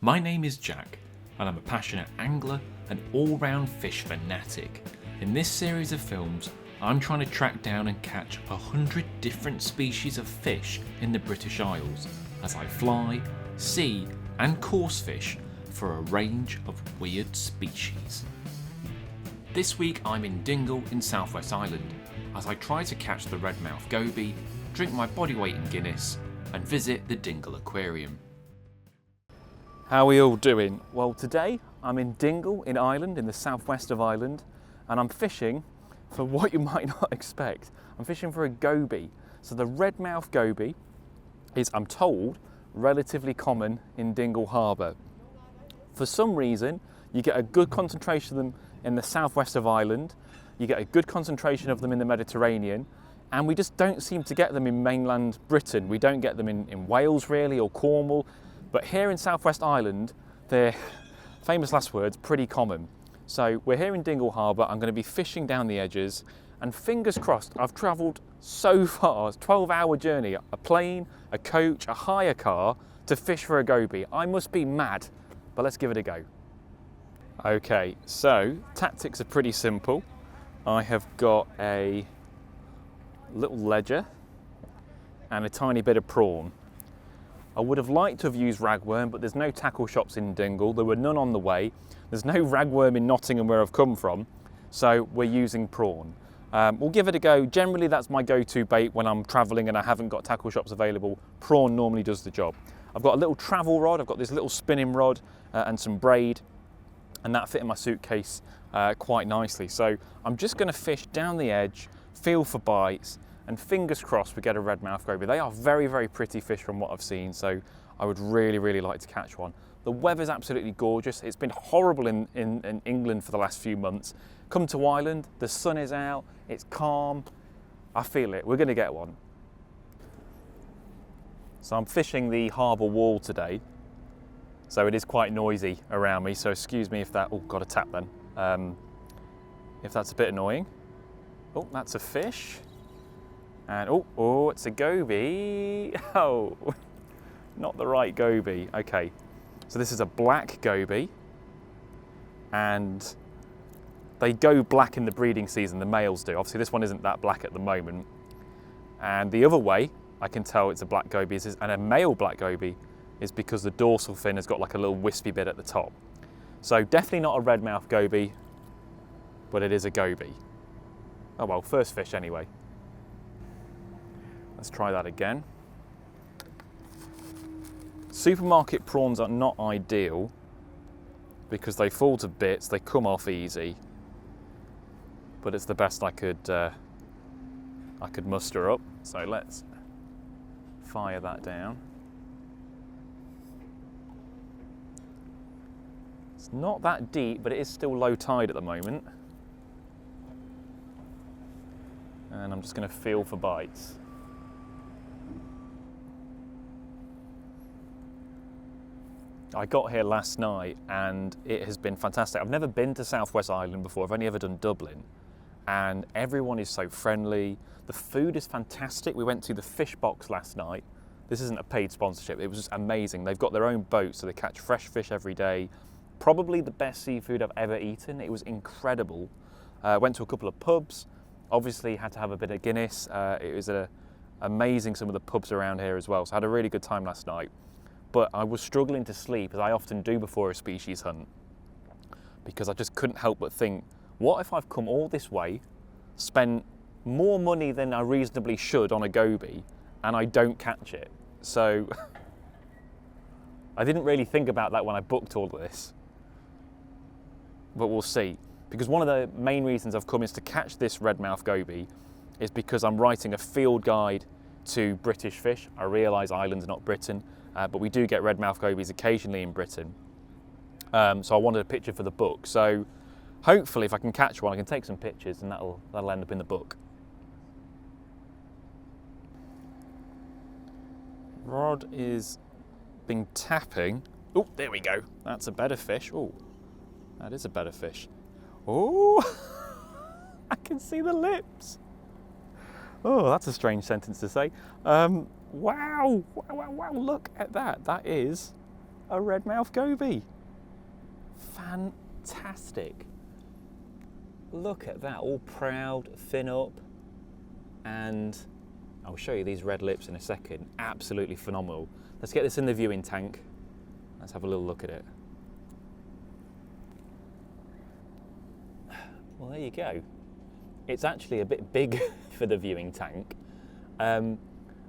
My name is Jack, and I'm a passionate angler and all-round fish fanatic. In this series of films, I'm trying to track down and catch 100 different species of fish in the British Isles as I fly, see and course fish for a range of weird species. This week I'm in Dingle in Southwest Ireland as I try to catch the Red Mouth Goby, drink my body weight in Guinness and visit the Dingle Aquarium. How are we all doing? Well, today I'm in Dingle in Ireland, in the southwest of Ireland, and I'm fishing for what you might not expect. I'm fishing for a goby. So the Red Mouth Goby is, I'm told, relatively common in Dingle Harbor. For some reason, you get a good concentration of them in the southwest of Ireland, you get a good concentration of them in the Mediterranean, and we just don't seem to get them in mainland Britain. We don't get them in Wales really, or Cornwall. But here in Southwest Ireland, they're, famous last words, pretty common. So we're here in Dingle Harbor, I'm going to be fishing down the edges, and fingers crossed, I've travelled so far, it's a 12-hour journey, a plane, a coach, a hire car, to fish for a goby. I must be mad, but let's give it a go. Okay, so tactics are pretty simple. I have got a little ledger and a tiny bit of prawn. I would have liked to have used ragworm, but there's no tackle shops in Dingle. There were none on the way. There's no ragworm in Nottingham where I've come from, so we're using prawn. We'll give it a go. Generally, that's my go-to bait when I'm traveling and I haven't got tackle shops available. Prawn normally does the job. I've got a little travel rod. I've got this little spinning rod and some braid, and that fit in my suitcase quite nicely. So I'm just going to fish down the edge, feel for bites, and fingers crossed we get a Red Mouth Goby. They are very, very pretty fish from what I've seen, so I would really, really like to catch one. The weather's absolutely gorgeous. It's been horrible in England for the last few months. Come to Ireland, the sun is out, it's calm. I feel it, we're gonna get one. So I'm fishing the harbour wall today, so it is quite noisy around me, so excuse me if that, oh, got a tap then. If that's a bit annoying. Oh, that's a fish. And oh, it's a goby. Oh, not the right goby. Okay, so this is a black goby, and they go black in the breeding season, the males do. Obviously this one isn't that black at the moment. And the other way I can tell it's a black goby and a male black goby is because the dorsal fin has got like a little wispy bit at the top. So definitely not a Red Mouth Goby, but it is a goby. Oh well, first fish anyway. Let's try that again. Supermarket prawns are not ideal because they fall to bits, they come off easy, but it's the best I could muster up. So let's fire that down. It's not that deep, but it is still low tide at the moment. And I'm just going to feel for bites. I got here last night and it has been fantastic. I've never been to Southwest Ireland before, I've only ever done Dublin, and everyone is so friendly. The food is fantastic. We went to the Fish Box last night. This isn't a paid sponsorship, it was just amazing. They've got their own boat, so they catch fresh fish every day. Probably the best seafood I've ever eaten. It was incredible. Went to a couple of pubs, obviously had to have a bit of Guinness. It was amazing, some of the pubs around here as well, so I had a really good time last night. But I was struggling to sleep, as I often do before a species hunt, because I just couldn't help but think, what if I've come all this way, spent more money than I reasonably should on a goby, and I don't catch it? So I didn't really think about that when I booked all of this, but we'll see. Because one of the main reasons I've come is to catch this Red Mouth Goby is because I'm writing a field guide to British fish. I realise Ireland's not Britain, but we do get Red Mouth Gobies occasionally in Britain. So I wanted a picture for the book. So hopefully if I can catch one, I can take some pictures and that'll end up in the book. Rod is been tapping. Oh, there we go. That's a better fish. Oh, that is a better fish. Oh, I can see the lips. Oh, that's a strange sentence to say. Wow, look at that. That is a Red Mouth Goby. Fantastic. Look at that, all proud, fin up, and I'll show you these red lips in a second. Absolutely phenomenal. Let's get this in the viewing tank. Let's have a little look at it. Well, there you go. It's actually a bit big for the viewing tank. I'm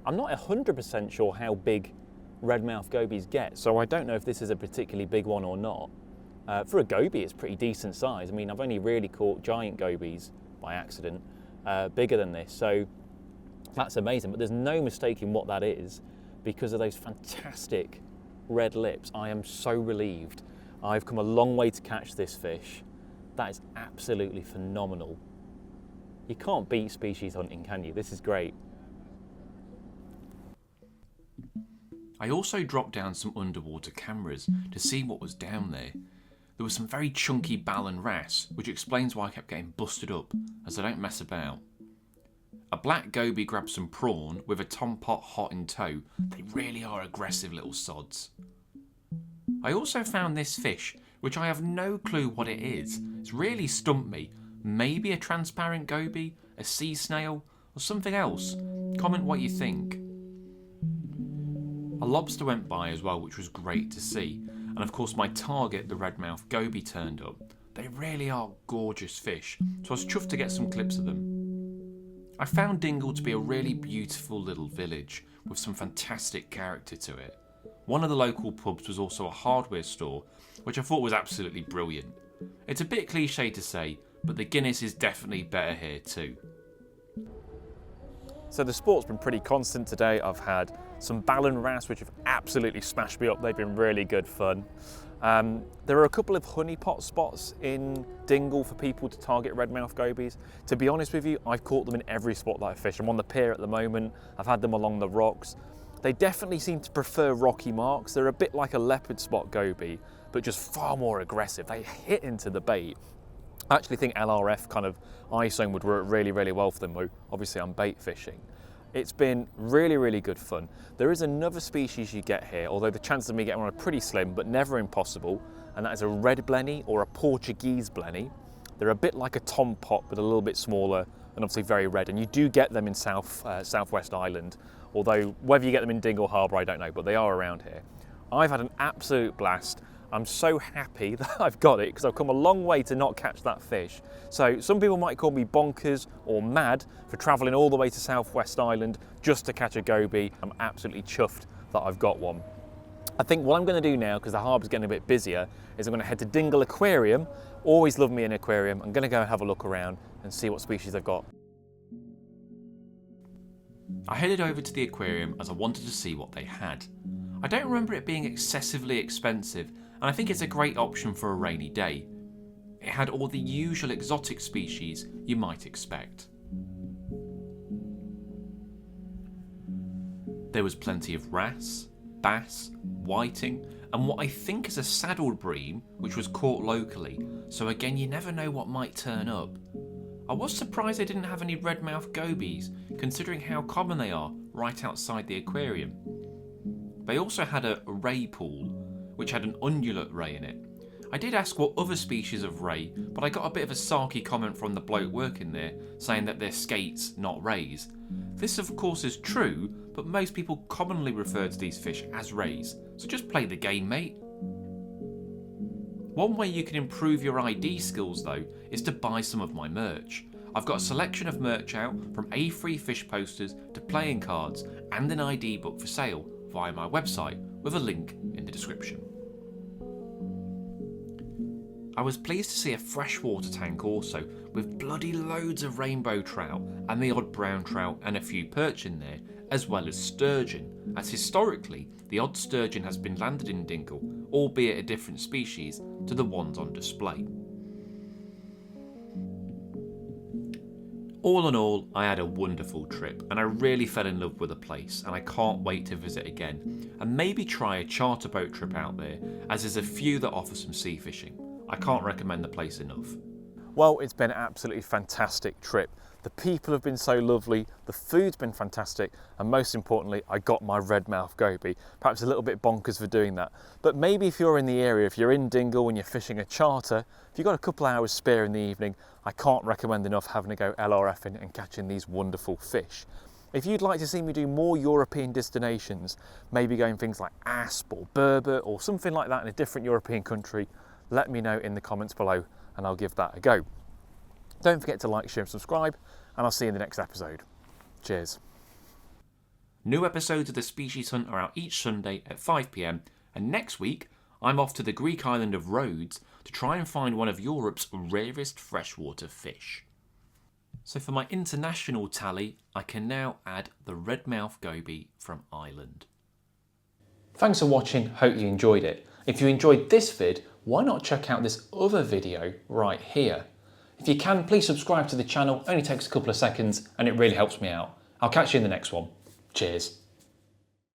not 100% sure how big Red Mouth Gobies get, so I don't know if this is a particularly big one or not. For a goby, it's pretty decent size. I mean, I've only really caught giant gobies by accident, bigger than this, so that's amazing. But there's no mistaking what that is because of those fantastic red lips. I am so relieved. I've come a long way to catch this fish. That is absolutely phenomenal. You can't beat species hunting, can you? This is great. I also dropped down some underwater cameras to see what was down there. There was some very chunky bal and wrasse, which explains why I kept getting busted up, as I don't mess about. A black goby grabbed some prawn with a tom pot hot in tow. They really are aggressive little sods. I also found this fish, which I have no clue what it is. It's really stumped me. Maybe a transparent goby, a sea snail, or something else. Comment what you think. A lobster went by as well, which was great to see. And of course my target, the Red Mouth Goby, turned up. They really are gorgeous fish, so I was chuffed to get some clips of them. I found Dingle to be a really beautiful little village with some fantastic character to it. One of the local pubs was also a hardware store, which I thought was absolutely brilliant. It's a bit cliche to say, but the Guinness is definitely better here too. So the sport's been pretty constant today. I've had some bal and wrasse, which have absolutely smashed me up. They've been really good fun. There are a couple of honeypot spots in Dingle for people to target Red Mouth Gobies. To be honest with you, I've caught them in every spot that I fish. I'm on the pier at the moment. I've had them along the rocks. They definitely seem to prefer rocky marks. They're a bit like a leopard spot goby, but just far more aggressive. They hit into the bait. I actually think LRF kind of ISO would work really, really well for them, though obviously I'm bait fishing. It's been really, really good fun. There is another species you get here, although the chances of me getting one are pretty slim, but never impossible, and that is a red blenny or a Portuguese blenny. They're a bit like a tom pot, but a little bit smaller and obviously very red, and you do get them in Southwest Ireland, although whether you get them in Dingle Harbor, I don't know, but they are around here. I've had an absolute blast. I'm so happy that I've got it because I've come a long way to not catch that fish. So some people might call me bonkers or mad for travelling all the way to Southwest Ireland just to catch a goby. I'm absolutely chuffed that I've got one. I think what I'm going to do now, because the harbour's getting a bit busier, is I'm going to head to Dingle Aquarium. Always love me an aquarium. I'm going to go and have a look around and see what species I've got. I headed over to the aquarium as I wanted to see what they had. I don't remember it being excessively expensive, and I think it's a great option for a rainy day. It had all the usual exotic species you might expect. There was plenty of wrasse, bass, whiting, and what I think is a saddled bream, which was caught locally, so again you never know what might turn up. I was surprised they didn't have any Red Mouth Gobies, considering how common they are right outside the aquarium. They also had a ray pool, which had an undulate ray in it. I did ask what other species of ray, but I got a bit of a sarky comment from the bloke working there, saying that they're skates, not rays. This of course is true, but most people commonly refer to these fish as rays, so just play the game, mate. One way you can improve your ID skills though, is to buy some of my merch. I've got a selection of merch out, from A3 fish posters to playing cards, and an ID book for sale via my website, with a link in the description. I was pleased to see a freshwater tank also, with bloody loads of rainbow trout and the odd brown trout and a few perch in there, as well as sturgeon, as historically the odd sturgeon has been landed in Dingle, albeit a different species to the ones on display. All in all, I had a wonderful trip and I really fell in love with the place, and I can't wait to visit again and maybe try a charter boat trip out there, as there's a few that offer some sea fishing. I can't recommend the place enough. Well, it's been an absolutely fantastic trip. The people have been so lovely, the food's been fantastic, and most importantly, I got my Red Mouth Goby. Perhaps a little bit bonkers for doing that. But maybe if you're in the area, if you're in Dingle and you're fishing a charter, if you've got a couple hours spare in the evening, I can't recommend enough having to go LRFing and catching these wonderful fish. If you'd like to see me do more European destinations, maybe going things like Asp or Berber or something like that in a different European country, let me know in the comments below and I'll give that a go. Don't forget to like, share and subscribe, and I'll see you in the next episode. Cheers. New episodes of The Species Hunt are out each Sunday at 5 PM, and next week I'm off to the Greek island of Rhodes to try and find one of Europe's rarest freshwater fish. So for my international tally, I can now add the Red Mouth Goby from Ireland. Thanks for watching, hope you enjoyed it. If you enjoyed this vid, why not check out this other video right here? If you can, please subscribe to the channel, only takes a couple of seconds and it really helps me out. I'll catch you in the next one. Cheers.